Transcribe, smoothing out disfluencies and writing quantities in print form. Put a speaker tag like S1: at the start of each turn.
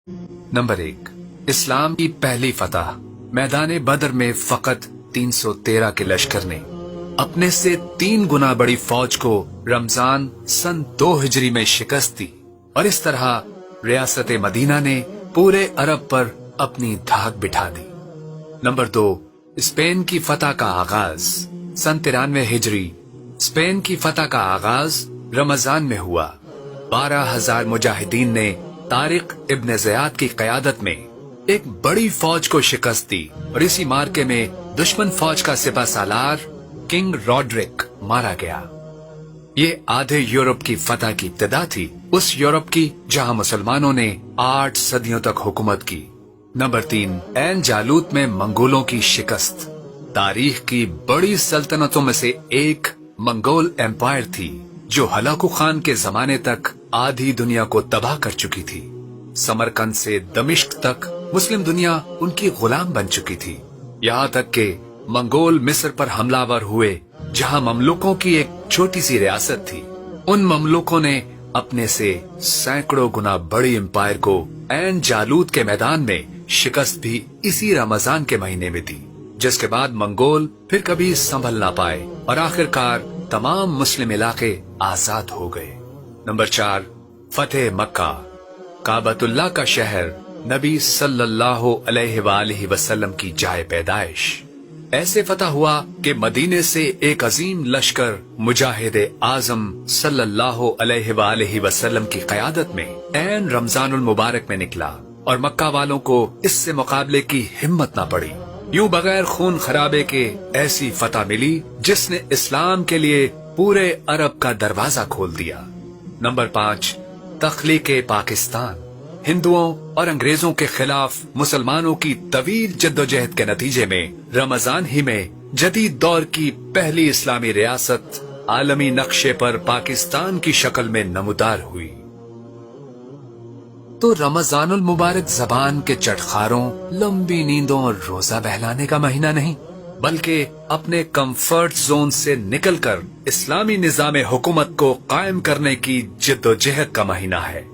S1: Number 1, इस्लाम की पहली फतह। मैदान बदर में फकत 313 के लश्कर ने अपने से 3 गुना बड़ी फौज को रमजान सन 2 हिजरी में शिकस्त दी और इस तरह रियासत मदीना ने पूरे अरब पर अपनी धाक बिठा दी। नंबर 2, स्पेन की फतह का आगाज। सन 93 हिजरी स्पेन की फतह का आगाज रमजान में हुआ। 12,000 मुजाहिदीन ने तारिक इब्न ज़ियाद की क़यादत में एक बड़ी फौज को शिकस्त दी और इसी मार्के में दुश्मन फौज का सिपह सालार किंग रॉड्रिक मारा गया। ये आधे यूरोप की फतह की इब्तिदा थी, उस यूरोप की जहां मुसलमानों ने 8 सदियों तक हुकूमत की। नंबर 3, ऐन जालूत में मंगोलों की शिकस्त। तारीख की बड़ी सल्तनतों में से एक मंगोल एम्पायर थी जो हलाकू खान के जमाने तक आधी दुनिया को तबाह कर चुकी थी। समरकंद से दमिश्क तक मुस्लिम दुनिया उनकी गुलाम बन चुकी थी। यहाँ तक के मंगोल मिस्र पर हमलावर हुए जहाँ ममलुकों की एक छोटी सी रियासत थी। उन ममलुकों ने अपने से सैकड़ों गुना बड़ी एम्पायर को ऐन जालूत के मैदान में शिकस्त भी इसी रमजान के महीने में दी, जिसके बाद मंगोल फिर कभी संभल ना पाए और आखिरकार तमाम मुस्लिम इलाके आजाद हो गए। नंबर 4, फतेह मक्का। काबतुल्लाह का शहर, नबी सल्लल्लाहु अलैहि वसल्लम की जाए पैदाइश। ऐसे फतह हुआ कि मदीने से एक अजीम लश्कर मुजाहिद आजम सल्लल्लाहु अलैहि वसल्लम की क़यादत में ऐन रमजानुल मुबारक में निकला और मक्का वालों को इससे मुकाबले की हिम्मत न पड़ी। यूं बगैर खून खराबे के ऐसी फतह मिली जिसने इस्लाम के लिए पूरे अरब का दरवाजा खोल दिया। नंबर 5, तख्लीके पाकिस्तान। हिंदुओं और अंग्रेजों के खिलाफ मुसलमानों की तवील जद्दोजहद के नतीजे में रमजान ही में जदीद दौर की पहली इस्लामी रियासत आलमी नक्शे पर पाकिस्तान की शक्ल में नमूदार हुई। तो रमजानुल मुबारक जबान के चटखारों, लंबी नींदों और रोजा बहलाने का महीना नहीं, बल्कि अपने कंफर्ट जोन से निकलकर इस्लामी निजाम हुकूमत को कायम करने की जिद्दोजहद का महीना है।